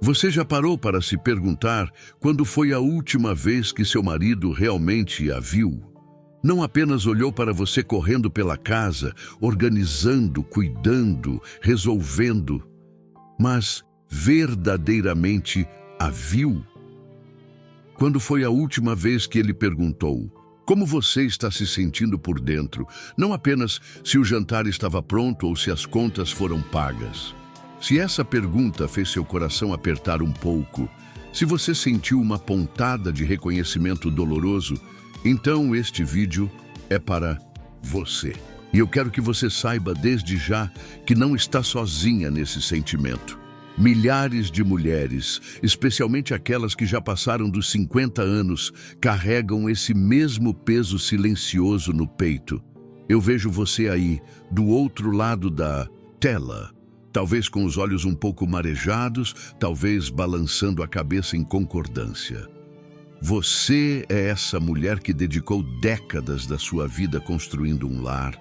Você já parou para se perguntar quando foi a última vez que seu marido realmente a viu? Não apenas olhou para você correndo pela casa, organizando, cuidando, resolvendo, mas verdadeiramente a viu? Quando foi a última vez que ele perguntou: como você está se sentindo por dentro? Não apenas se o jantar estava pronto ou se as contas foram pagas. Se essa pergunta fez seu coração apertar um pouco, se você sentiu uma pontada de reconhecimento doloroso, então este vídeo é para você. E eu quero que você saiba desde já que não está sozinha nesse sentimento. Milhares de mulheres, especialmente aquelas que já passaram dos 50 anos, carregam esse mesmo peso silencioso no peito. Eu vejo você aí, do outro lado da tela, talvez com os olhos um pouco marejados, talvez balançando a cabeça em concordância. Você é essa mulher que dedicou décadas da sua vida construindo um lar,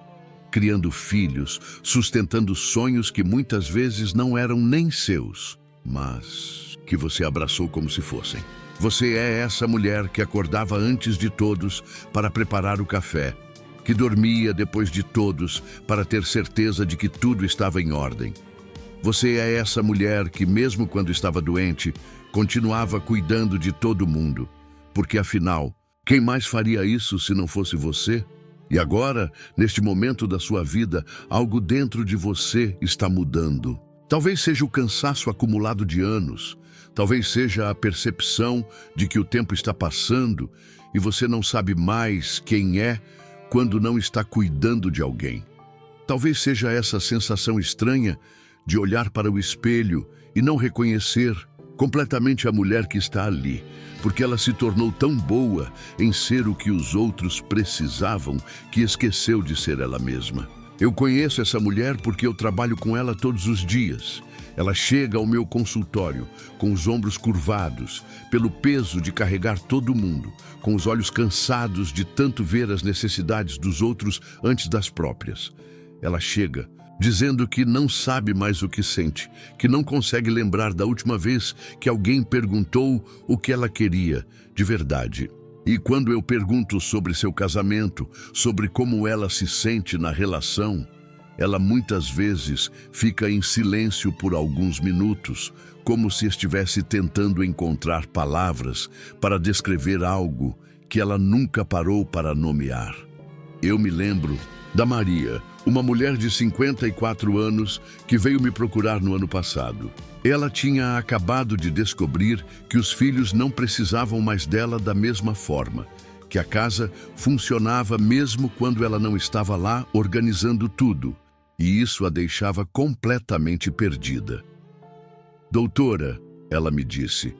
criando filhos, sustentando sonhos que muitas vezes não eram nem seus, mas que você abraçou como se fossem. Você é essa mulher que acordava antes de todos para preparar o café, que dormia depois de todos para ter certeza de que tudo estava em ordem. Você é essa mulher que, mesmo quando estava doente, continuava cuidando de todo mundo, porque afinal, quem mais faria isso se não fosse você? E agora, neste momento da sua vida, algo dentro de você está mudando. Talvez seja o cansaço acumulado de anos, talvez seja a percepção de que o tempo está passando e você não sabe mais quem é quando não está cuidando de alguém. Talvez seja essa sensação estranha de olhar para o espelho e não reconhecer completamente a mulher que está ali, porque ela se tornou tão boa em ser o que os outros precisavam que esqueceu de ser ela mesma. Eu conheço essa mulher porque eu trabalho com ela todos os dias. Ela chega ao meu consultório com os ombros curvados, pelo peso de carregar todo mundo, com os olhos cansados de tanto ver as necessidades dos outros antes das próprias. Ela chega dizendo que não sabe mais o que sente, que não consegue lembrar da última vez que alguém perguntou o que ela queria de verdade. E quando eu pergunto sobre seu casamento, sobre como ela se sente na relação, ela muitas vezes fica em silêncio por alguns minutos, como se estivesse tentando encontrar palavras para descrever algo que ela nunca parou para nomear. Eu me lembro da Maria, uma mulher de 54 anos que veio me procurar no ano passado. Ela tinha acabado de descobrir que os filhos não precisavam mais dela da mesma forma, que a casa funcionava mesmo quando ela não estava lá organizando tudo, e isso a deixava completamente perdida. Doutora, ela me disse,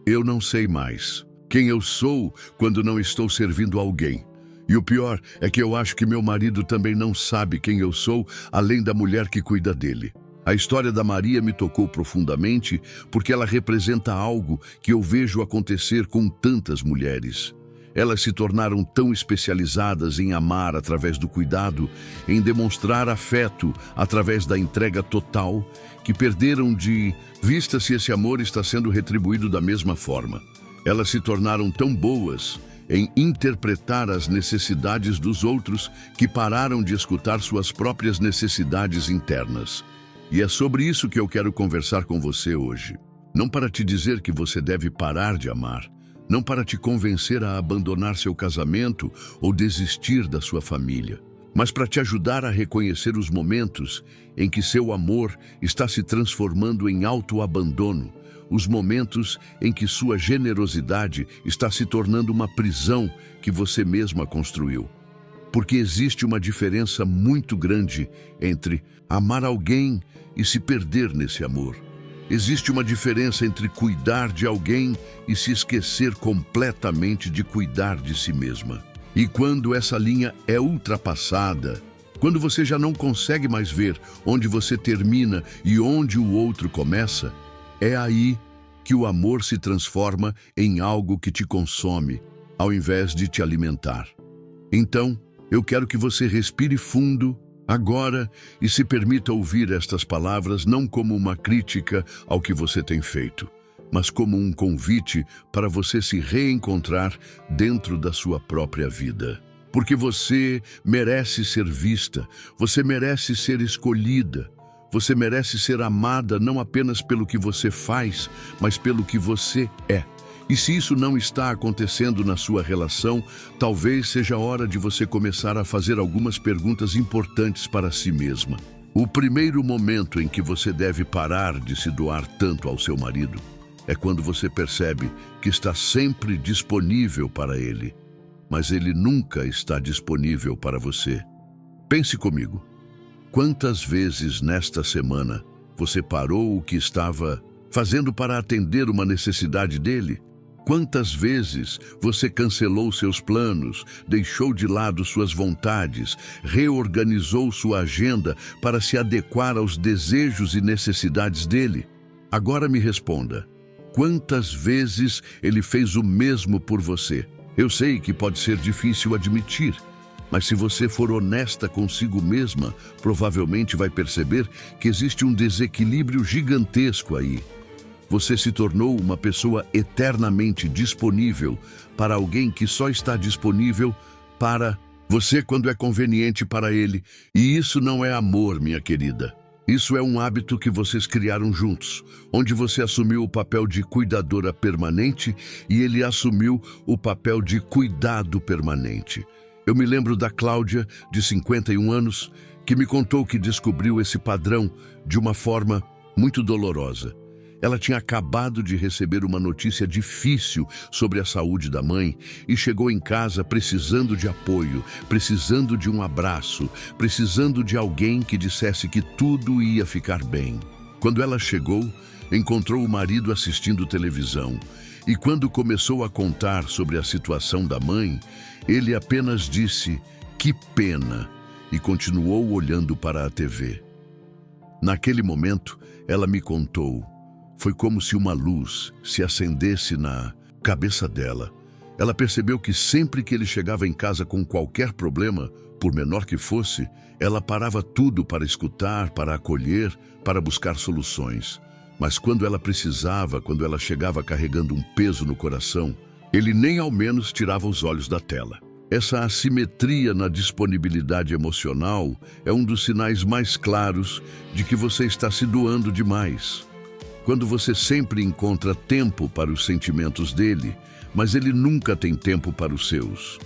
eu não sei mais quem eu sou quando não estou servindo alguém. E o pior é que eu acho que meu marido também não sabe quem eu sou, além da mulher que cuida dele. A história da Maria me tocou profundamente porque ela representa algo que eu vejo acontecer com tantas mulheres. Elas se tornaram tão especializadas em amar através do cuidado, em demonstrar afeto através da entrega total, que perderam de vista se esse amor está sendo retribuído da mesma forma. Elas se tornaram tão boas em interpretar as necessidades dos outros que pararam de escutar suas próprias necessidades internas. E é sobre isso que eu quero conversar com você hoje. Não para te dizer que você deve parar de amar, não para te convencer a abandonar seu casamento ou desistir da sua família, mas para te ajudar a reconhecer os momentos em que seu amor está se transformando em autoabandono, os momentos em que sua generosidade está se tornando uma prisão que você mesma construiu. Porque existe uma diferença muito grande entre amar alguém e se perder nesse amor. Existe uma diferença entre cuidar de alguém e se esquecer completamente de cuidar de si mesma. E quando essa linha é ultrapassada, quando você já não consegue mais ver onde você termina e onde o outro começa, é aí que o amor se transforma em algo que te consome, ao invés de te alimentar. Então, eu quero que você respire fundo agora e se permita ouvir estas palavras não como uma crítica ao que você tem feito, mas como um convite para você se reencontrar dentro da sua própria vida. Porque você merece ser vista, você merece ser escolhida, você merece ser amada não apenas pelo que você faz, mas pelo que você é. E se isso não está acontecendo na sua relação, talvez seja a hora de você começar a fazer algumas perguntas importantes para si mesma. O primeiro momento em que você deve parar de se doar tanto ao seu marido é quando você percebe que está sempre disponível para ele, mas ele nunca está disponível para você. Pense comigo. Quantas vezes nesta semana você parou o que estava fazendo para atender uma necessidade dele? Quantas vezes você cancelou seus planos, deixou de lado suas vontades, reorganizou sua agenda para se adequar aos desejos e necessidades dele? Agora me responda, quantas vezes ele fez o mesmo por você? Eu sei que pode ser difícil admitir, mas se você for honesta consigo mesma, provavelmente vai perceber que existe um desequilíbrio gigantesco aí. Você se tornou uma pessoa eternamente disponível para alguém que só está disponível para você quando é conveniente para ele. E isso não é amor, minha querida. Isso é um hábito que vocês criaram juntos, onde você assumiu o papel de cuidadora permanente e ele assumiu o papel de cuidado permanente. Eu me lembro da Cláudia, de 51 anos, que me contou que descobriu esse padrão de uma forma muito dolorosa. Ela tinha acabado de receber uma notícia difícil sobre a saúde da mãe e chegou em casa precisando de apoio, precisando de um abraço, precisando de alguém que dissesse que tudo ia ficar bem. Quando ela chegou, encontrou o marido assistindo televisão e quando começou a contar sobre a situação da mãe, ele apenas disse, "Que pena", e continuou olhando para a TV. Naquele momento, ela me contou. Foi como se uma luz se acendesse na cabeça dela. Ela percebeu que sempre que ele chegava em casa com qualquer problema, por menor que fosse, ela parava tudo para escutar, para acolher, para buscar soluções. Mas quando ela precisava, quando ela chegava carregando um peso no coração, ele nem ao menos tirava os olhos da tela. Essa assimetria na disponibilidade emocional é um dos sinais mais claros de que você está se doando demais. Quando você sempre encontra tempo para os sentimentos dele, mas ele nunca tem tempo para os seus.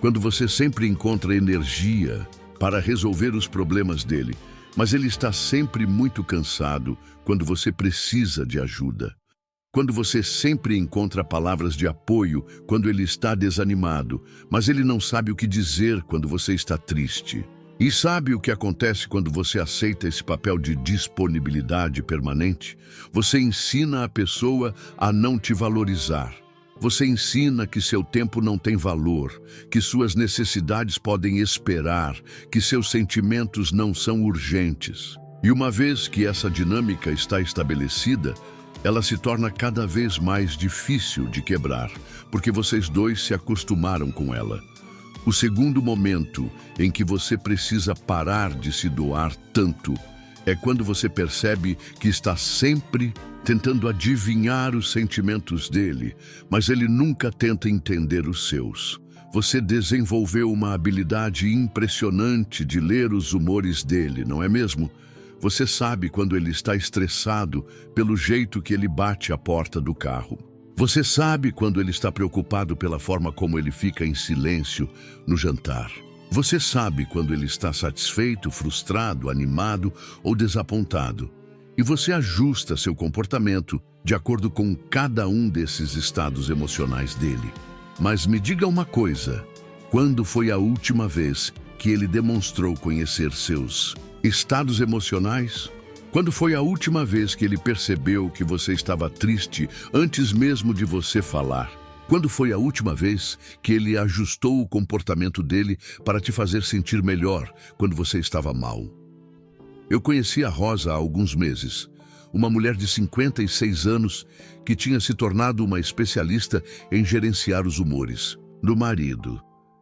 Quando você sempre encontra energia para resolver os problemas dele, mas ele está sempre muito cansado quando você precisa de ajuda. Quando você sempre encontra palavras de apoio quando ele está desanimado, mas ele não sabe o que dizer quando você está triste. E sabe o que acontece quando você aceita esse papel de disponibilidade permanente? Você ensina a pessoa a não te valorizar. Você ensina que seu tempo não tem valor, que suas necessidades podem esperar, que seus sentimentos não são urgentes. E uma vez que essa dinâmica está estabelecida, ela se torna cada vez mais difícil de quebrar, porque vocês dois se acostumaram com ela. O segundo momento em que você precisa parar de se doar tanto é quando você percebe que está sempre tentando adivinhar os sentimentos dele, mas ele nunca tenta entender os seus. Você desenvolveu uma habilidade impressionante de ler os humores dele, não é mesmo? Você sabe quando ele está estressado pelo jeito que ele bate a porta do carro. Você sabe quando ele está preocupado pela forma como ele fica em silêncio no jantar. Você sabe quando ele está satisfeito, frustrado, animado ou desapontado. E você ajusta seu comportamento de acordo com cada um desses estados emocionais dele. Mas me diga uma coisa, quando foi a última vez que ele demonstrou conhecer seus estados emocionais? Quando foi a última vez que ele percebeu que você estava triste antes mesmo de você falar? Quando foi a última vez que ele ajustou o comportamento dele para te fazer sentir melhor quando você estava mal? Eu conheci a Rosa há alguns meses, uma mulher de 56 anos que tinha se tornado uma especialista em gerenciar os humores do marido.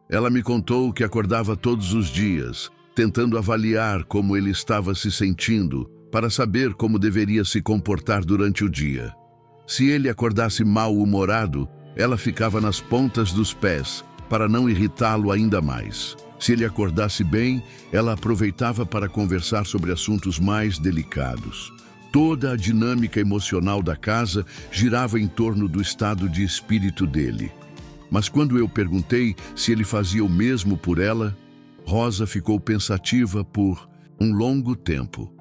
Ela me contou que acordava todos os dias, tentando avaliar como ele estava se sentindo, para saber como deveria se comportar durante o dia. Se ele acordasse mal-humorado, ela ficava nas pontas dos pés, para não irritá-lo ainda mais. Se ele acordasse bem, ela aproveitava para conversar sobre assuntos mais delicados. Toda a dinâmica emocional da casa girava em torno do estado de espírito dele. Mas quando eu perguntei se ele fazia o mesmo por ela, Rosa ficou pensativa por um longo tempo.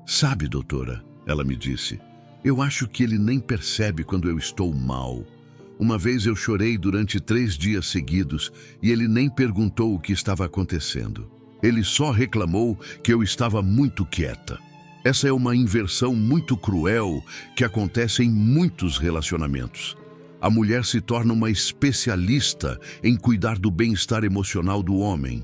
"Sabe, doutora", ela me disse, "eu acho que ele nem percebe quando eu estou mal. Uma vez eu chorei durante 3 dias seguidos e ele nem perguntou o que estava acontecendo. Ele só reclamou que eu estava muito quieta." Essa é uma inversão muito cruel que acontece em muitos relacionamentos. A mulher se torna uma especialista em cuidar do bem-estar emocional do homem,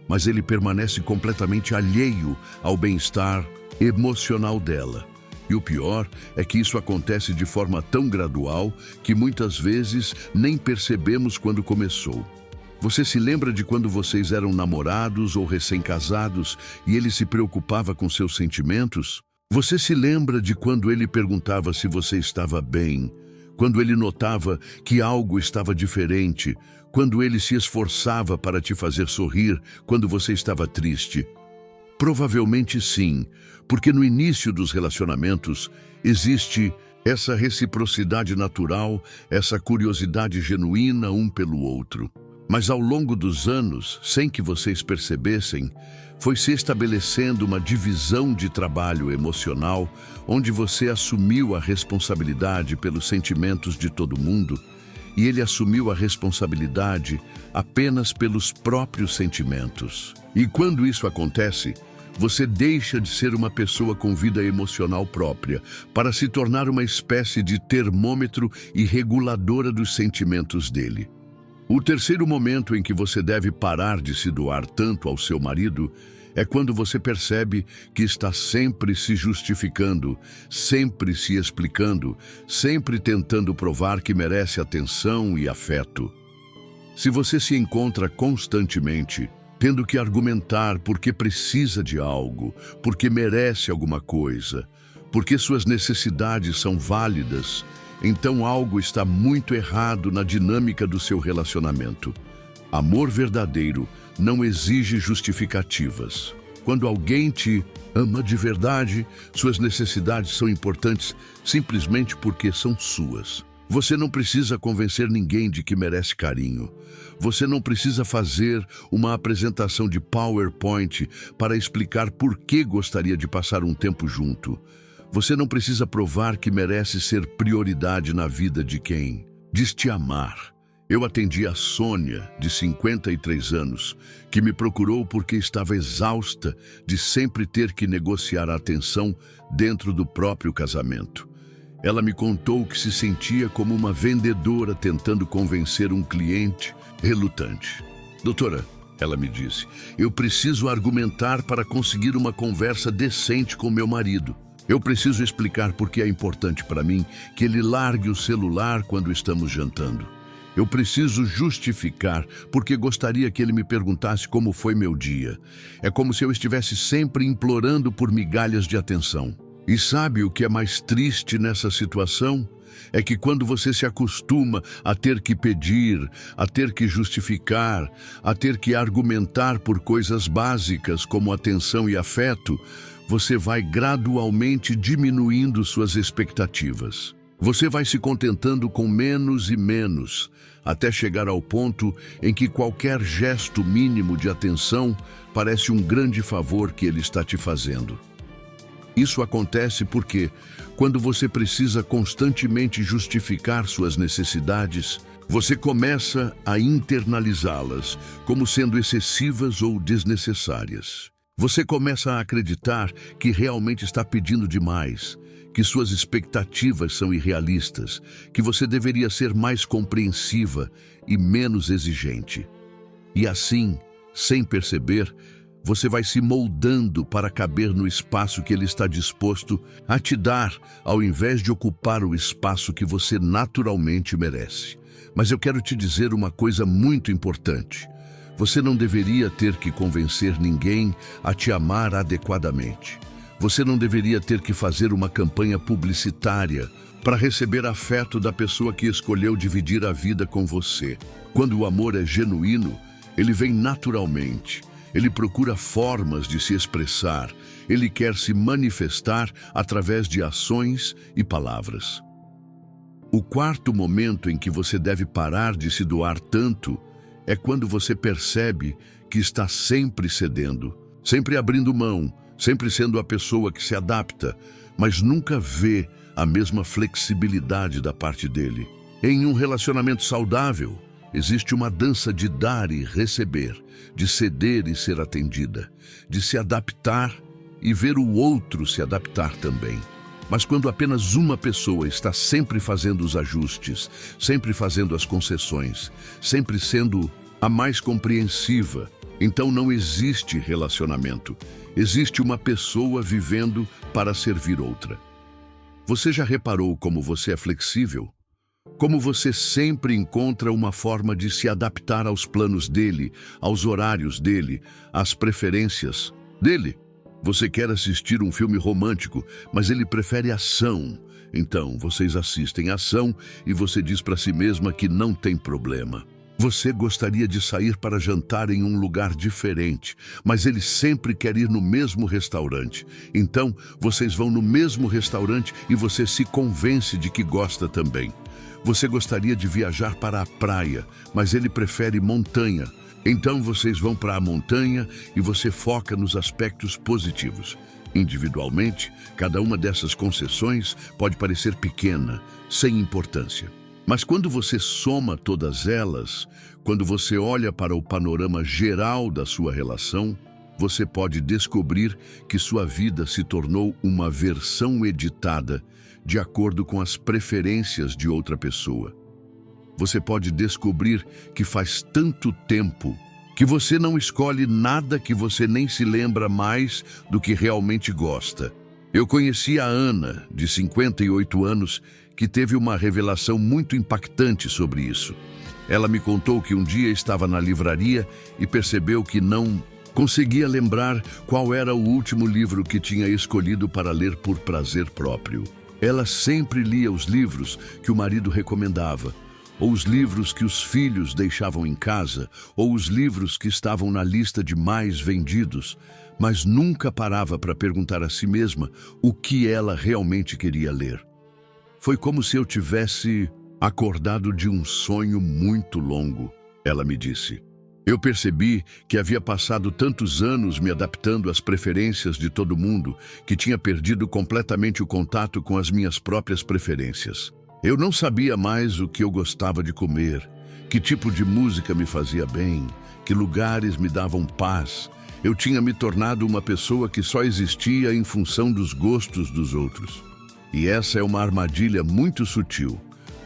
mas ele permanece completamente alheio ao bem-estar emocional dela. E o pior é que isso acontece de forma tão gradual que muitas vezes nem percebemos quando começou. Você se lembra de quando vocês eram namorados ou recém-casados e ele se preocupava com seus sentimentos? Você se lembra de quando ele perguntava se você estava bem? Quando ele notava que algo estava diferente? Quando ele se esforçava para te fazer sorrir quando você estava triste? Provavelmente sim, porque no início dos relacionamentos existe essa reciprocidade natural, essa curiosidade genuína um pelo outro. Mas ao longo dos anos, sem que vocês percebessem, foi se estabelecendo uma divisão de trabalho emocional, onde você assumiu a responsabilidade pelos sentimentos de todo mundo e ele assumiu a responsabilidade apenas pelos próprios sentimentos. E quando isso acontece, você deixa de ser uma pessoa com vida emocional própria para se tornar uma espécie de termômetro e reguladora dos sentimentos dele. O terceiro momento em que você deve parar de se doar tanto ao seu marido é quando você percebe que está sempre se justificando, sempre se explicando, sempre tentando provar que merece atenção e afeto. Se você se encontra constantemente tendo que argumentar porque precisa de algo, porque merece alguma coisa, porque suas necessidades são válidas, então algo está muito errado na dinâmica do seu relacionamento. Amor verdadeiro não exige justificativas. Quando alguém te ama de verdade, suas necessidades são importantes simplesmente porque são suas. Você não precisa convencer ninguém de que merece carinho. Você não precisa fazer uma apresentação de PowerPoint para explicar por que gostaria de passar um tempo junto. Você não precisa provar que merece ser prioridade na vida de quem diz te amar. Eu atendi a Sônia, de 53 anos, que me procurou porque estava exausta de sempre ter que negociar a atenção dentro do próprio casamento. Ela me contou que se sentia como uma vendedora tentando convencer um cliente relutante. "Doutora", ela me disse, "eu preciso argumentar para conseguir uma conversa decente com meu marido. Eu preciso explicar por que é importante para mim que ele largue o celular quando estamos jantando. Eu preciso justificar porque gostaria que ele me perguntasse como foi meu dia. É como se eu estivesse sempre implorando por migalhas de atenção. E sabe o que é mais triste nessa situação? É que quando você se acostuma a ter que pedir, a ter que justificar, a ter que argumentar por coisas básicas como atenção e afeto, você vai gradualmente diminuindo suas expectativas. Você vai se contentando com menos e menos, até chegar ao ponto em que qualquer gesto mínimo de atenção parece um grande favor que ele está te fazendo. Isso acontece porque, quando você precisa constantemente justificar suas necessidades, você começa a internalizá-las como sendo excessivas ou desnecessárias. Você começa a acreditar que realmente está pedindo demais, que suas expectativas são irrealistas, que você deveria ser mais compreensiva e menos exigente. E assim, sem perceber, você vai se moldando para caber no espaço que ele está disposto a te dar, ao invés de ocupar o espaço que você naturalmente merece. Mas eu quero te dizer uma coisa muito importante. Você não deveria ter que convencer ninguém a te amar adequadamente. Você não deveria ter que fazer uma campanha publicitária para receber afeto da pessoa que escolheu dividir a vida com você. Quando o amor é genuíno, ele vem naturalmente. Ele procura formas de se expressar. Ele quer se manifestar através de ações e palavras. O quarto momento em que você deve parar de se doar tanto é quando você percebe que está sempre cedendo, sempre abrindo mão, sempre sendo a pessoa que se adapta, mas nunca vê a mesma flexibilidade da parte dele. Em um relacionamento saudável, existe uma dança de dar e receber, de ceder e ser atendida, de se adaptar e ver o outro se adaptar também. Mas quando apenas uma pessoa está sempre fazendo os ajustes, sempre fazendo as concessões, sempre sendo a mais compreensiva, então não existe relacionamento. Existe uma pessoa vivendo para servir outra. Você já reparou como você é flexível? Como você sempre encontra uma forma de se adaptar aos planos dele, aos horários dele, às preferências dele? Você quer assistir um filme romântico, mas ele prefere ação. Então, vocês assistem ação e você diz para si mesma que não tem problema. Você gostaria de sair para jantar em um lugar diferente, mas ele sempre quer ir no mesmo restaurante. Então, vocês vão no mesmo restaurante e você se convence de que gosta também. Você gostaria de viajar para a praia, mas ele prefere montanha. Então vocês vão para a montanha e você foca nos aspectos positivos. Individualmente, cada uma dessas concessões pode parecer pequena, sem importância. Mas quando você soma todas elas, quando você olha para o panorama geral da sua relação, você pode descobrir que sua vida se tornou uma versão editada de acordo com as preferências de outra pessoa. Você pode descobrir que faz tanto tempo que você não escolhe nada, que você nem se lembra mais do que realmente gosta. Eu conheci a Ana, de 58 anos, que teve uma revelação muito impactante sobre isso. Ela me contou que um dia estava na livraria e percebeu que não conseguia lembrar qual era o último livro que tinha escolhido para ler por prazer próprio. Ela sempre lia os livros que o marido recomendava, ou os livros que os filhos deixavam em casa, ou os livros que estavam na lista de mais vendidos, mas nunca parava para perguntar a si mesma o que ela realmente queria ler. Foi como se eu tivesse acordado de um sonho muito longo, ela me disse. Eu percebi que havia passado tantos anos me adaptando às preferências de todo mundo que tinha perdido completamente o contato com as minhas próprias preferências. Eu não sabia mais o que eu gostava de comer, que tipo de música me fazia bem, que lugares me davam paz. Eu tinha me tornado uma pessoa que só existia em função dos gostos dos outros. E essa é uma armadilha muito sutil,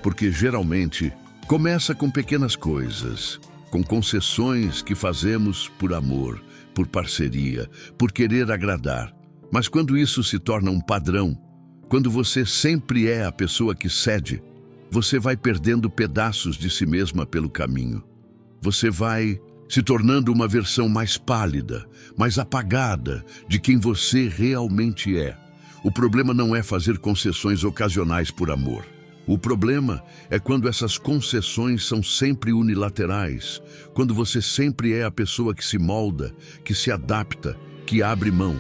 porque geralmente começa com pequenas coisas, com concessões que fazemos por amor, por parceria, por querer agradar. Mas quando isso se torna um padrão, quando você sempre é a pessoa que cede, você vai perdendo pedaços de si mesma pelo caminho. Você vai se tornando uma versão mais pálida, mais apagada de quem você realmente é. O problema não é fazer concessões ocasionais por amor. O problema é quando essas concessões são sempre unilaterais, quando você sempre é a pessoa que se molda, que se adapta, que abre mão.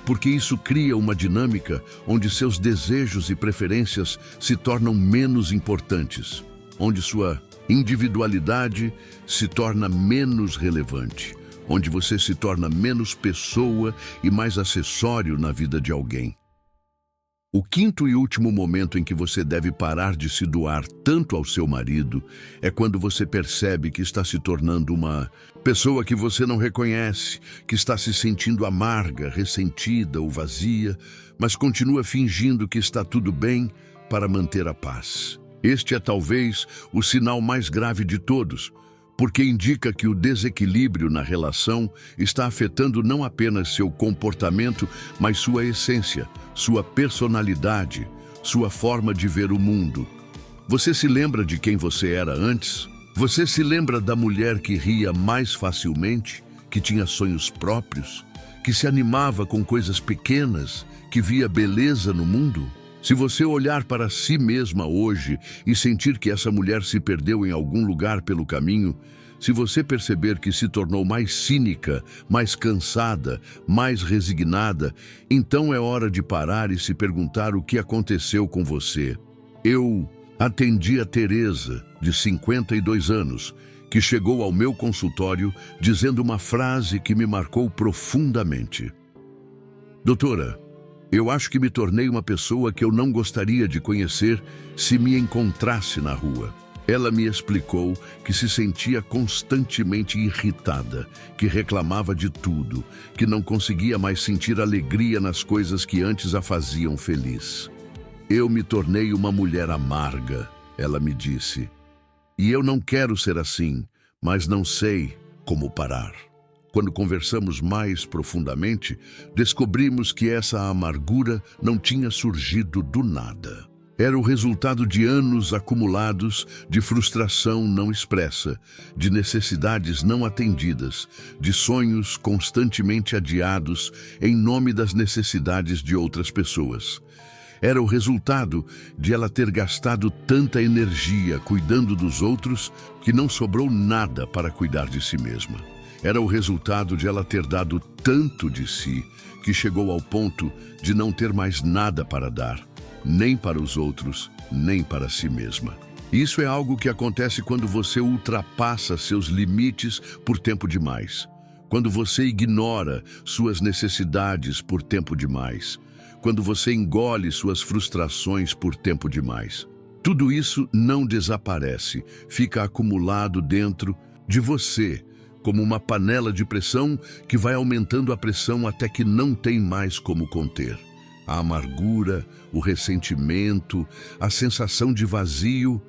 Porque isso cria uma dinâmica onde seus desejos e preferências se tornam menos importantes, onde sua individualidade se torna menos relevante, onde você se torna menos pessoa e mais acessório na vida de alguém. O quinto e último momento em que você deve parar de se doar tanto ao seu marido é quando você percebe que está se tornando uma pessoa que você não reconhece, que está se sentindo amarga, ressentida ou vazia, mas continua fingindo que está tudo bem para manter a paz. Este é talvez o sinal mais grave de todos, porque indica que o desequilíbrio na relação está afetando não apenas seu comportamento, mas sua essência, sua personalidade, sua forma de ver o mundo. Você se lembra de quem você era antes? Você se lembra da mulher que ria mais facilmente, que tinha sonhos próprios, que se animava com coisas pequenas, que via beleza no mundo? Se você olhar para si mesma hoje e sentir que essa mulher se perdeu em algum lugar pelo caminho, se você perceber que se tornou mais cínica, mais cansada, mais resignada, então é hora de parar e se perguntar o que aconteceu com você. Eu atendi a Teresa, de 52 anos, que chegou ao meu consultório dizendo uma frase que me marcou profundamente. Doutora, eu acho que me tornei uma pessoa que eu não gostaria de conhecer se me encontrasse na rua. Ela me explicou que se sentia constantemente irritada, que reclamava de tudo, que não conseguia mais sentir alegria nas coisas que antes a faziam feliz. Eu me tornei uma mulher amarga, ela me disse. E eu não quero ser assim, mas não sei como parar. Quando conversamos mais profundamente, descobrimos que essa amargura não tinha surgido do nada. Era o resultado de anos acumulados de frustração não expressa, de necessidades não atendidas, de sonhos constantemente adiados em nome das necessidades de outras pessoas. Era o resultado de ela ter gastado tanta energia cuidando dos outros que não sobrou nada para cuidar de si mesma. Era o resultado de ela ter dado tanto de si que chegou ao ponto de não ter mais nada para dar, nem para os outros, nem para si mesma. Isso é algo que acontece quando você ultrapassa seus limites por tempo demais, quando você ignora suas necessidades por tempo demais, quando você engole suas frustrações por tempo demais. Tudo isso não desaparece, fica acumulado dentro de você, como uma panela de pressão que vai aumentando a pressão até que não tem mais como conter. A amargura, o ressentimento, a sensação de vazio,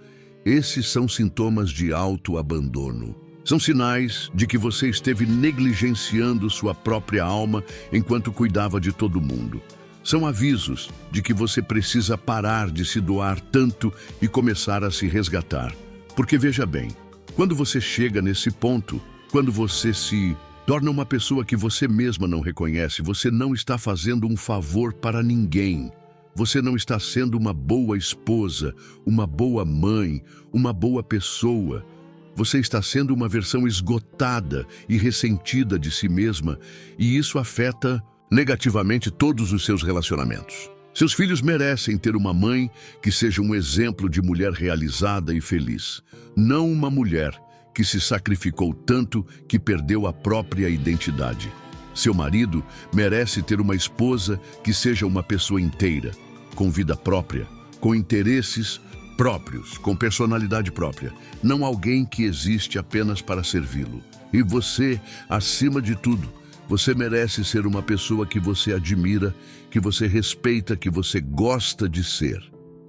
esses são sintomas de autoabandono. São sinais de que você esteve negligenciando sua própria alma enquanto cuidava de todo mundo. São avisos de que você precisa parar de se doar tanto e começar a se resgatar. Porque veja bem, quando você chega nesse ponto, quando você se torna uma pessoa que você mesma não reconhece, você não está fazendo um favor para ninguém. Você não está sendo uma boa esposa, uma boa mãe, uma boa pessoa. Você está sendo uma versão esgotada e ressentida de si mesma, e isso afeta negativamente todos os seus relacionamentos. Seus filhos merecem ter uma mãe que seja um exemplo de mulher realizada e feliz, não uma mulher que se sacrificou tanto que perdeu a própria identidade. Seu marido merece ter uma esposa que seja uma pessoa inteira, com vida própria, com interesses próprios, com personalidade própria, não alguém que existe apenas para servi-lo. E você, acima de tudo, você merece ser uma pessoa que você admira, que você respeita, que você gosta de ser.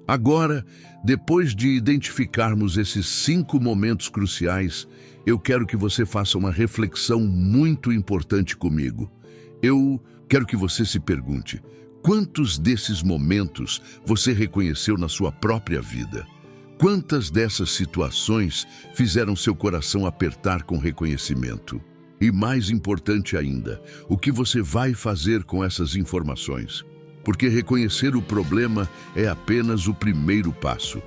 Agora, depois de identificarmos esses 5 momentos cruciais, eu quero que você faça uma reflexão muito importante comigo. Eu quero que você se pergunte: quantos desses momentos você reconheceu na sua própria vida? Quantas dessas situações fizeram seu coração apertar com reconhecimento? E mais importante ainda, o que você vai fazer com essas informações? Porque reconhecer o problema é apenas o primeiro passo.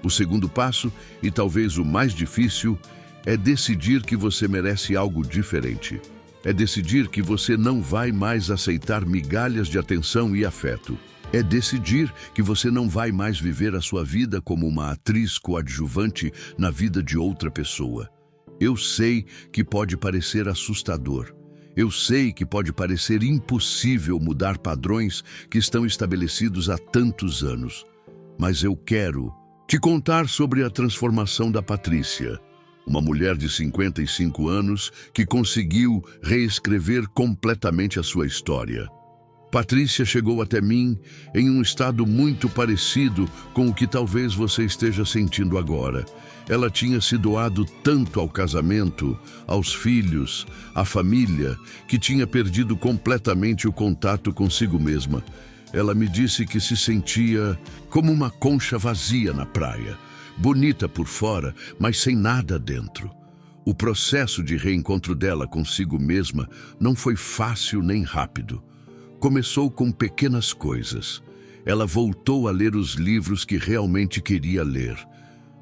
O segundo passo, e talvez o mais difícil, é decidir que você merece algo diferente. É decidir que você não vai mais aceitar migalhas de atenção e afeto. É decidir que você não vai mais viver a sua vida como uma atriz coadjuvante na vida de outra pessoa. Eu sei que pode parecer assustador. Eu sei que pode parecer impossível mudar padrões que estão estabelecidos há tantos anos. Mas eu quero te contar sobre a transformação da Patrícia, uma mulher de 55 anos que conseguiu reescrever completamente a sua história. Patrícia chegou até mim em um estado muito parecido com o que talvez você esteja sentindo agora. Ela tinha se doado tanto ao casamento, aos filhos, à família, que tinha perdido completamente o contato consigo mesma. Ela me disse que se sentia como uma concha vazia na praia, bonita por fora, mas sem nada dentro. O processo de reencontro dela consigo mesma não foi fácil nem rápido. Começou com pequenas coisas. ela voltou a ler os livros que realmente queria ler,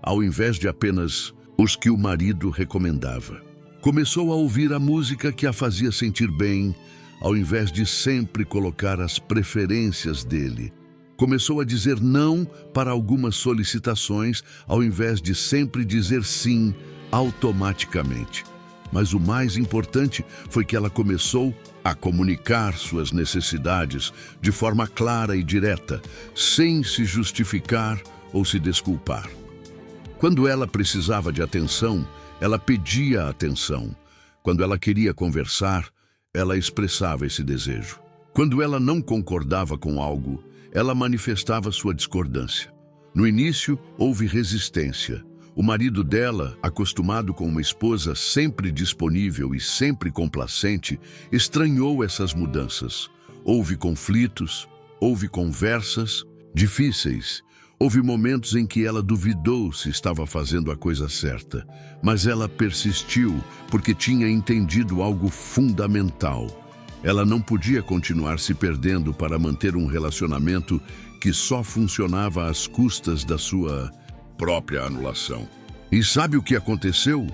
ao invés de apenas os que o marido recomendava. Começou a ouvir a música que a fazia sentir bem, ao invés de sempre colocar as preferências dele. Começou a dizer não para algumas solicitações, ao invés de sempre dizer sim automaticamente. Mas o mais importante foi que ela começou a comunicar suas necessidades de forma clara e direta, sem se justificar ou se desculpar. Quando ela precisava de atenção, ela pedia atenção. Quando ela queria conversar, ela expressava esse desejo. Quando ela não concordava com algo, ela manifestava sua discordância. No início, houve resistência. O marido dela, acostumado com uma esposa sempre disponível e sempre complacente, estranhou essas mudanças. Houve conflitos, houve conversas difíceis. Houve momentos em que ela duvidou se estava fazendo a coisa certa, mas ela persistiu porque tinha entendido algo fundamental. Ela não podia continuar se perdendo para manter um relacionamento que só funcionava às custas da sua própria anulação. E sabe o que aconteceu?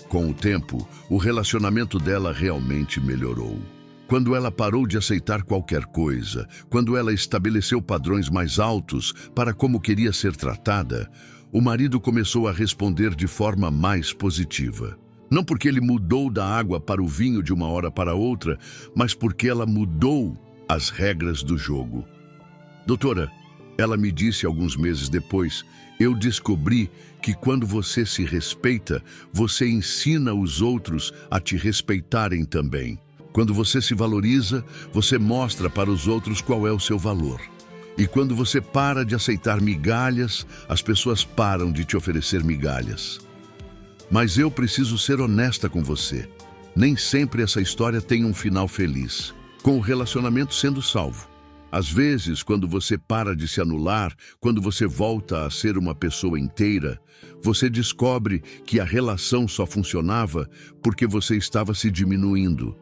Com o tempo, o relacionamento dela realmente melhorou. Quando ela parou de aceitar qualquer coisa, quando ela estabeleceu padrões mais altos para como queria ser tratada, o marido começou a responder de forma mais positiva. Não porque ele mudou da água para o vinho de uma hora para outra, mas porque ela mudou as regras do jogo. Doutora, ela me disse alguns meses depois, eu descobri que quando você se respeita, você ensina os outros a te respeitarem também. Quando você se valoriza, você mostra para os outros qual é o seu valor. E quando você para de aceitar migalhas, as pessoas param de te oferecer migalhas. Mas eu preciso ser honesta com você. Nem sempre essa história tem um final feliz, com o relacionamento sendo salvo. Às vezes, quando você para de se anular, quando você volta a ser uma pessoa inteira, você descobre que a relação só funcionava porque você estava se diminuindo.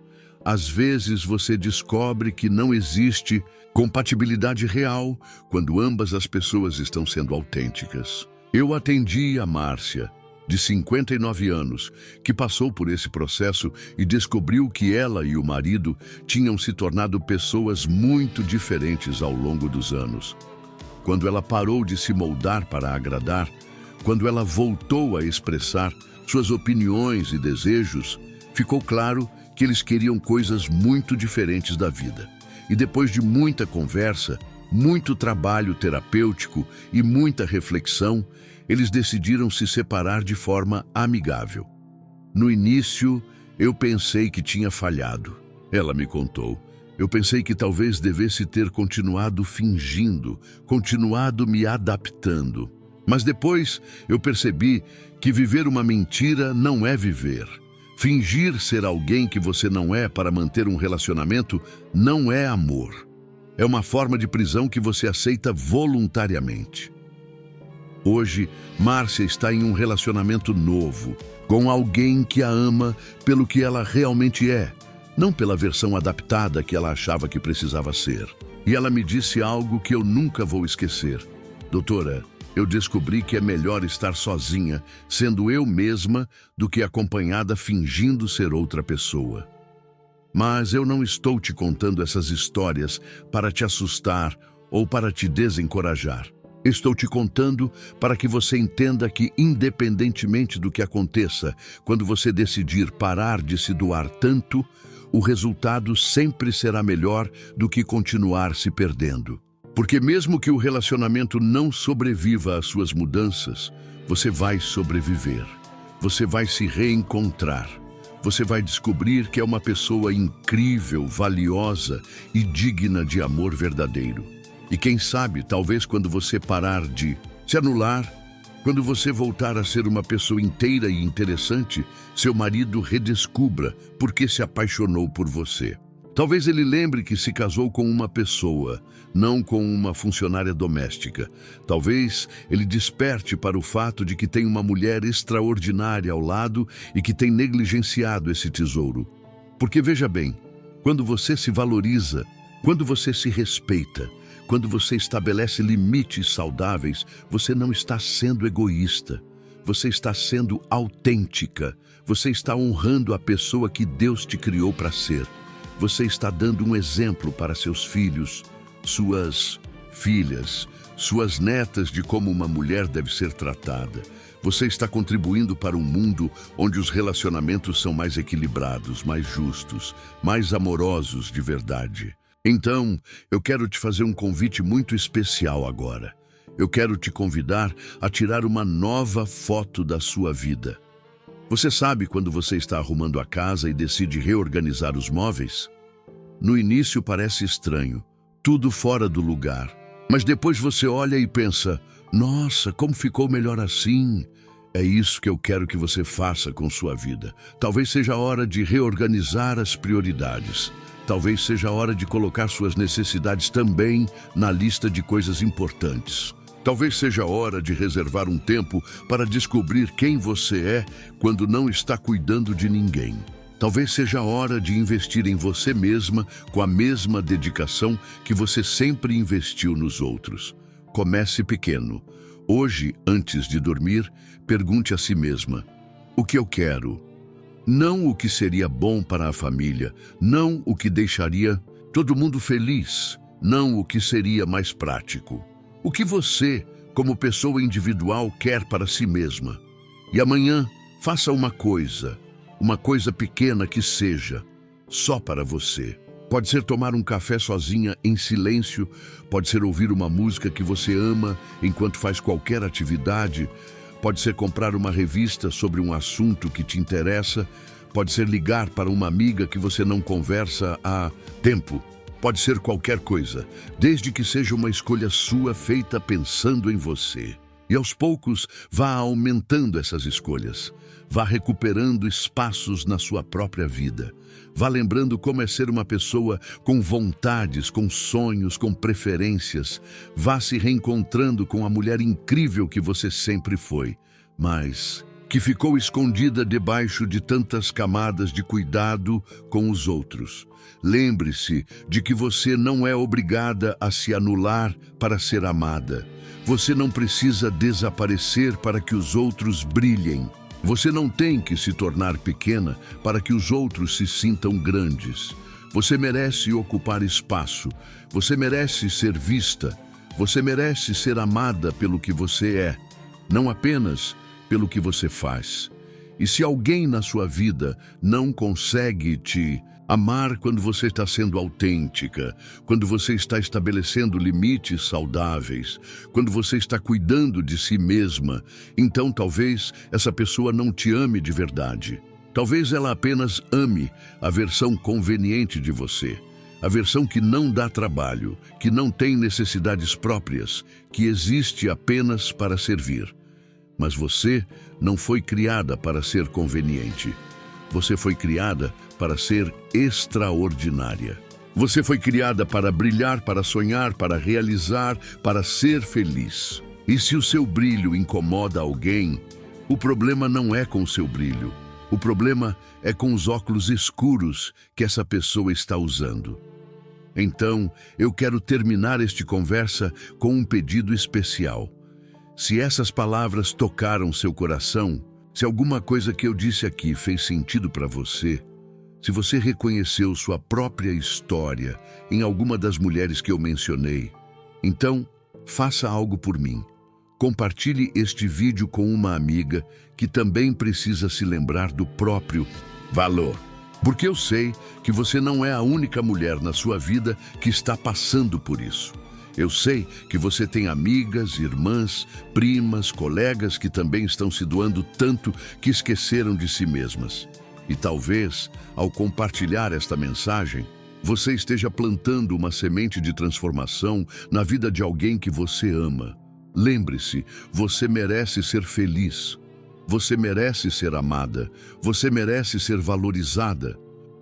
Às vezes você descobre que não existe compatibilidade real quando ambas as pessoas estão sendo autênticas. Eu atendi a Márcia, de 59 anos, que passou por esse processo e descobriu que ela e o marido tinham se tornado pessoas muito diferentes ao longo dos anos. Quando ela parou de se moldar para agradar, quando ela voltou a expressar suas opiniões e desejos, ficou claro que eles queriam coisas muito diferentes da vida. E depois de muita conversa, muito trabalho terapêutico e muita reflexão, eles decidiram se separar de forma amigável. No início, eu pensei que tinha falhado. Ela me contou. Eu pensei que talvez devesse ter continuado fingindo, continuado me adaptando. Mas depois eu percebi que viver uma mentira não é viver. Fingir ser alguém que você não é para manter um relacionamento não é amor. É uma forma de prisão que você aceita voluntariamente. Hoje, Márcia está em um relacionamento novo, com alguém que a ama pelo que ela realmente é, não pela versão adaptada que ela achava que precisava ser. E ela me disse algo que eu nunca vou esquecer. Doutora, eu descobri que é melhor estar sozinha, sendo eu mesma, do que acompanhada fingindo ser outra pessoa. Mas eu não estou te contando essas histórias para te assustar ou para te desencorajar. Estou te contando para que você entenda que, independentemente do que aconteça, quando você decidir parar de se doar tanto, o resultado sempre será melhor do que continuar se perdendo. Porque mesmo que o relacionamento não sobreviva às suas mudanças, você vai sobreviver. Você vai se reencontrar. Você vai descobrir que é uma pessoa incrível, valiosa e digna de amor verdadeiro. E quem sabe, talvez quando você parar de se anular, quando você voltar a ser uma pessoa inteira e interessante, seu marido redescubra por que se apaixonou por você. Talvez ele lembre que se casou com uma pessoa, não com uma funcionária doméstica. Talvez ele desperte para o fato de que tem uma mulher extraordinária ao lado e que tem negligenciado esse tesouro. Porque veja bem, quando você se valoriza, quando você se respeita, Quando você estabelece limites saudáveis, você não está sendo egoísta. Você está sendo autêntica. Você está honrando a pessoa que Deus te criou para ser. Você está dando um exemplo para seus filhos, suas filhas, suas netas de como uma mulher deve ser tratada. Você está contribuindo para um mundo onde os relacionamentos são mais equilibrados, mais justos, mais amorosos de verdade. Então, eu quero te fazer um convite muito especial agora. Eu quero te convidar a tirar uma nova foto da sua vida. Você sabe quando você está arrumando a casa e decide reorganizar os móveis? No início parece estranho, tudo fora do lugar. Mas depois você olha e pensa, nossa, como ficou melhor assim? É isso que eu quero que você faça com sua vida. Talvez seja a hora de reorganizar as prioridades. Talvez seja a hora de colocar suas necessidades também na lista de coisas importantes. Talvez seja a hora de reservar um tempo para descobrir quem você é quando não está cuidando de ninguém. Talvez seja a hora de investir em você mesma com a mesma dedicação que você sempre investiu nos outros. Comece pequeno. Hoje, antes de dormir, pergunte a si mesma: o que eu quero? Não o que seria bom para a família, não o que deixaria todo mundo feliz, não o que seria mais prático. O que você, como pessoa individual, quer para si mesma. E amanhã, faça uma coisa pequena que seja, só para você. Pode ser tomar um café sozinha em silêncio, pode ser ouvir uma música que você ama enquanto faz qualquer atividade, pode ser comprar uma revista sobre um assunto que te interessa, pode ser ligar para uma amiga que você não conversa há tempo. Pode ser qualquer coisa, desde que seja uma escolha sua feita pensando em você. E aos poucos, vá aumentando essas escolhas. Vá recuperando espaços na sua própria vida. Vá lembrando como é ser uma pessoa com vontades, com sonhos, com preferências. Vá se reencontrando com a mulher incrível que você sempre foi, mas que ficou escondida debaixo de tantas camadas de cuidado com os outros. Lembre-se de que você não é obrigada a se anular para ser amada. Você não precisa desaparecer para que os outros brilhem. Você não tem que se tornar pequena para que os outros se sintam grandes. Você merece ocupar espaço. Você merece ser vista. Você merece ser amada pelo que você é, não apenas pelo que você faz. E se alguém na sua vida não consegue te amar quando você está sendo autêntica, quando você está estabelecendo limites saudáveis, quando você está cuidando de si mesma, então talvez essa pessoa não te ame de verdade. Talvez ela apenas ame a versão conveniente de você, a versão que não dá trabalho, que não tem necessidades próprias, que existe apenas para servir. Mas você não foi criada para ser conveniente. Você foi criada para ser extraordinária. Você foi criada para brilhar, para sonhar, para realizar, para ser feliz. E se o seu brilho incomoda alguém, o problema não é com o seu brilho. O problema é com os óculos escuros que essa pessoa está usando. Então, eu quero terminar esta conversa com um pedido especial. Se essas palavras tocaram seu coração, se alguma coisa que eu disse aqui fez sentido para você, se você reconheceu sua própria história em alguma das mulheres que eu mencionei, então faça algo por mim. Compartilhe este vídeo com uma amiga que também precisa se lembrar do próprio valor. Porque eu sei que você não é a única mulher na sua vida que está passando por isso. Eu sei que você tem amigas, irmãs, primas, colegas que também estão se doando tanto que esqueceram de si mesmas. E talvez, ao compartilhar esta mensagem, você esteja plantando uma semente de transformação na vida de alguém que você ama. Lembre-se, você merece ser feliz. Você merece ser amada. Você merece ser valorizada.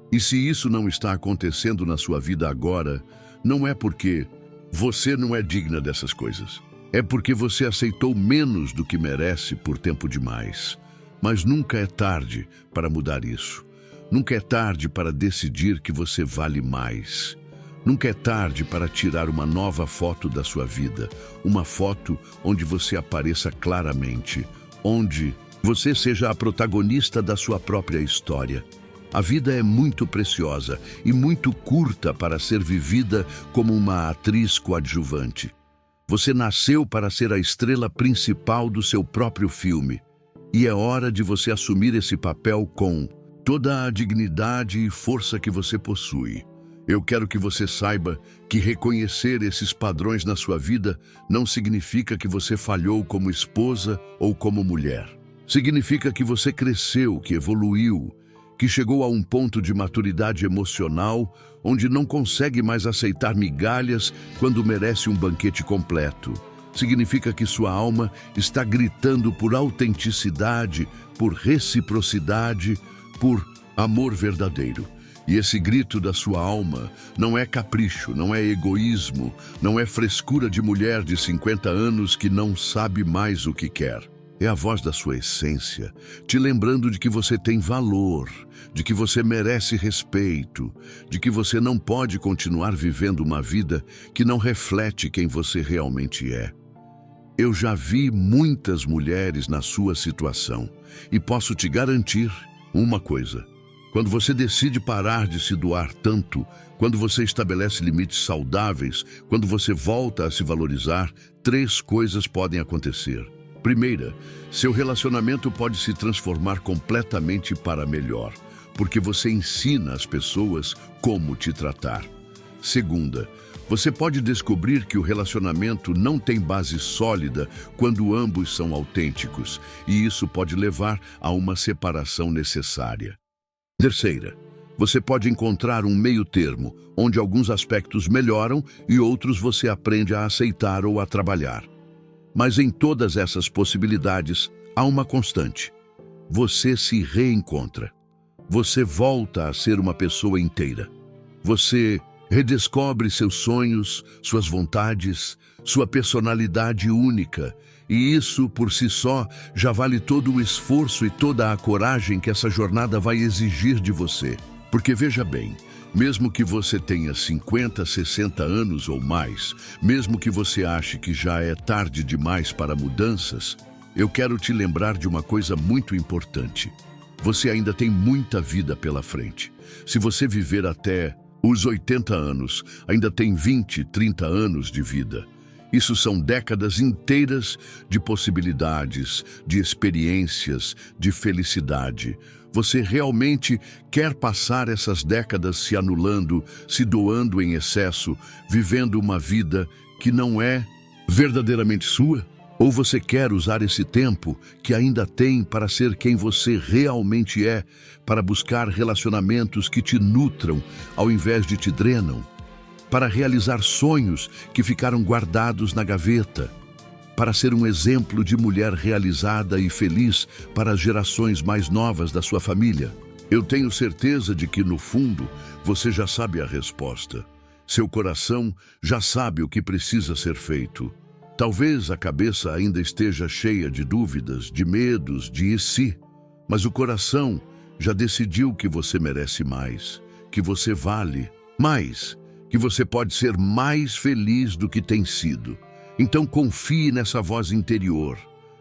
E se isso não está acontecendo na sua vida agora, não é porque você não é digna dessas coisas. É porque você aceitou menos do que merece por tempo demais. Mas nunca é tarde para mudar isso. Nunca é tarde para decidir que você vale mais. Nunca é tarde para tirar uma nova foto da sua vida, uma foto onde você apareça claramente, onde você seja a protagonista da sua própria história. A vida é muito preciosa e muito curta para ser vivida como uma atriz coadjuvante. Você nasceu para ser a estrela principal do seu próprio filme, e é hora de você assumir esse papel com toda a dignidade e força que você possui. Eu quero que você saiba que reconhecer esses padrões na sua vida não significa que você falhou como esposa ou como mulher. Significa que você cresceu, que evoluiu, que chegou a um ponto de maturidade emocional onde não consegue mais aceitar migalhas quando merece um banquete completo. Significa que sua alma está gritando por autenticidade, por reciprocidade, por amor verdadeiro. E esse grito da sua alma não é capricho, não é egoísmo, não é frescura de mulher de 50 anos que não sabe mais o que quer. É a voz da sua essência, te lembrando de que você tem valor, de que você merece respeito, de que você não pode continuar vivendo uma vida que não reflete quem você realmente é. Eu já vi muitas mulheres na sua situação e posso te garantir uma coisa. Quando você decide parar de se doar tanto, quando você estabelece limites saudáveis, quando você volta a se valorizar, 3 coisas podem acontecer. Primeira, seu relacionamento pode se transformar completamente para melhor, porque você ensina às pessoas como te tratar. Segunda, você pode descobrir que o relacionamento não tem base sólida quando ambos são autênticos, e isso pode levar a uma separação necessária. Terceira, você pode encontrar um meio termo, onde alguns aspectos melhoram e outros você aprende a aceitar ou a trabalhar. Mas em todas essas possibilidades, há uma constante. Você se reencontra. Você volta a ser uma pessoa inteira. Você redescobre seus sonhos, suas vontades, sua personalidade única. E isso, por si só, já vale todo o esforço e toda a coragem que essa jornada vai exigir de você. Porque veja bem, mesmo que você tenha 50, 60 anos ou mais, mesmo que você ache que já é tarde demais para mudanças, eu quero te lembrar de uma coisa muito importante. Você ainda tem muita vida pela frente. Se você viver até os 80 anos, ainda tem 20, 30 anos de vida. Isso são décadas inteiras de possibilidades, de experiências, de felicidade. Você realmente quer passar essas décadas se anulando, se doando em excesso, vivendo uma vida que não é verdadeiramente sua? Ou você quer usar esse tempo que ainda tem para ser quem você realmente é, para buscar relacionamentos que te nutram ao invés de te drenam? Para realizar sonhos que ficaram guardados na gaveta, para ser um exemplo de mulher realizada e feliz para as gerações mais novas da sua família? Eu tenho certeza de que, no fundo, você já sabe a resposta. Seu coração já sabe o que precisa ser feito. Talvez a cabeça ainda esteja cheia de dúvidas, de medos, de e se, mas o coração já decidiu que você merece mais, que você vale mais, que você pode ser mais feliz do que tem sido. Então confie nessa voz interior.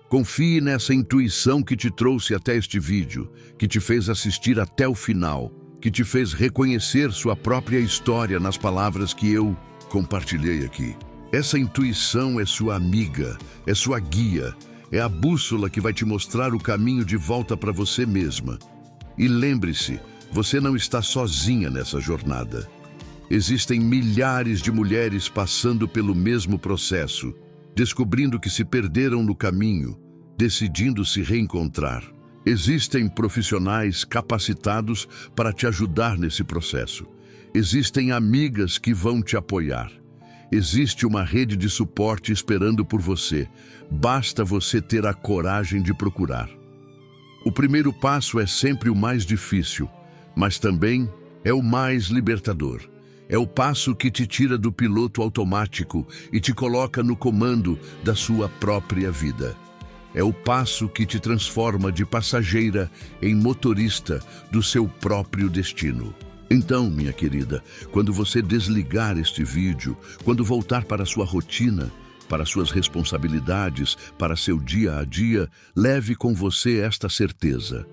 Confie nessa intuição que te trouxe até este vídeo, que te fez assistir até o final, que te fez reconhecer sua própria história nas palavras que eu compartilhei aqui. Essa intuição é sua amiga, é sua guia, é a bússola que vai te mostrar o caminho de volta para você mesma. E lembre-se, você não está sozinha nessa jornada. Existem milhares de mulheres passando pelo mesmo processo, descobrindo que se perderam no caminho, decidindo se reencontrar. Existem profissionais capacitados para te ajudar nesse processo. Existem amigas que vão te apoiar. Existe uma rede de suporte esperando por você. Basta você ter a coragem de procurar. O primeiro passo é sempre o mais difícil, mas também é o mais libertador. É o passo que te tira do piloto automático e te coloca no comando da sua própria vida. É o passo que te transforma de passageira em motorista do seu próprio destino. Então, minha querida, quando você desligar este vídeo, quando voltar para a sua rotina, para suas responsabilidades, para seu dia a dia, leve com você esta certeza.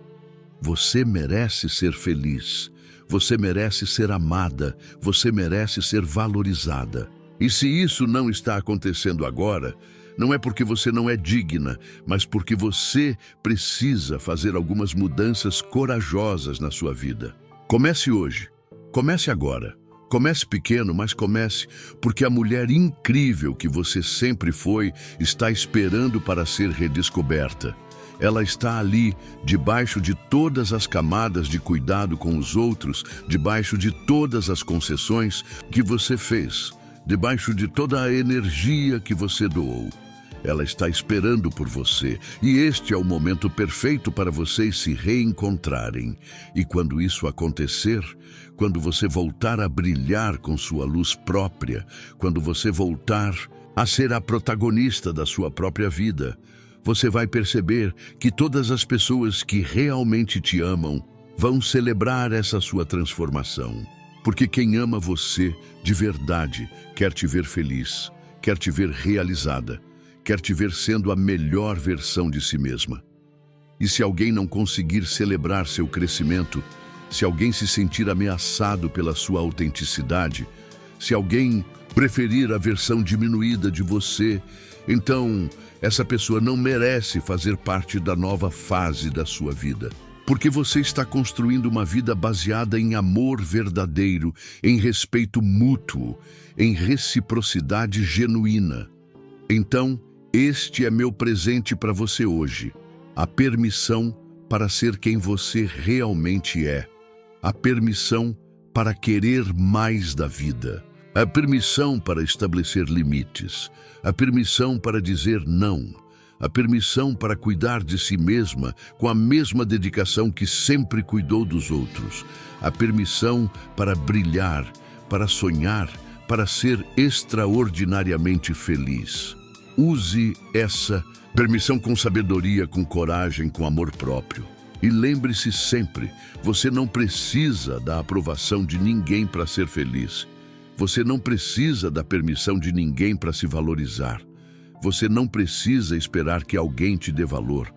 Você merece ser feliz. Você merece ser amada. Você merece ser valorizada. E se isso não está acontecendo agora, não é porque você não é digna, mas porque você precisa fazer algumas mudanças corajosas na sua vida. Comece hoje. Comece agora. Comece pequeno, mas comece, porque a mulher incrível que você sempre foi está esperando para ser redescoberta. Ela está ali, debaixo de todas as camadas de cuidado com os outros, debaixo de todas as concessões que você fez, debaixo de toda a energia que você doou. Ela está esperando por você, e este é o momento perfeito para vocês se reencontrarem. E quando isso acontecer, quando você voltar a brilhar com sua luz própria, quando você voltar a ser a protagonista da sua própria vida, você vai perceber que todas as pessoas que realmente te amam vão celebrar essa sua transformação. Porque quem ama você de verdade quer te ver feliz, quer te ver realizada, quer te ver sendo a melhor versão de si mesma. E se alguém não conseguir celebrar seu crescimento, se alguém se sentir ameaçado pela sua autenticidade, se alguém preferir a versão diminuída de você, então essa pessoa não merece fazer parte da nova fase da sua vida. Porque você está construindo uma vida baseada em amor verdadeiro, em respeito mútuo, em reciprocidade genuína. Então, este é meu presente para você hoje, a permissão para ser quem você realmente é, a permissão para querer mais da vida, a permissão para estabelecer limites, a permissão para dizer não, a permissão para cuidar de si mesma com a mesma dedicação que sempre cuidou dos outros, a permissão para brilhar, para sonhar, para ser extraordinariamente feliz. Use essa permissão com sabedoria, com coragem, com amor próprio. E lembre-se sempre, você não precisa da aprovação de ninguém para ser feliz. Você não precisa da permissão de ninguém para se valorizar. Você não precisa esperar que alguém te dê valor.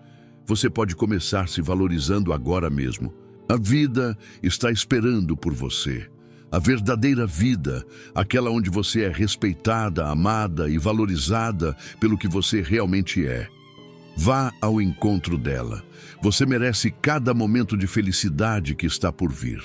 Você pode começar se valorizando agora mesmo. A vida está esperando por você. A verdadeira vida, aquela onde você é respeitada, amada e valorizada pelo que você realmente é. Vá ao encontro dela. Você merece cada momento de felicidade que está por vir.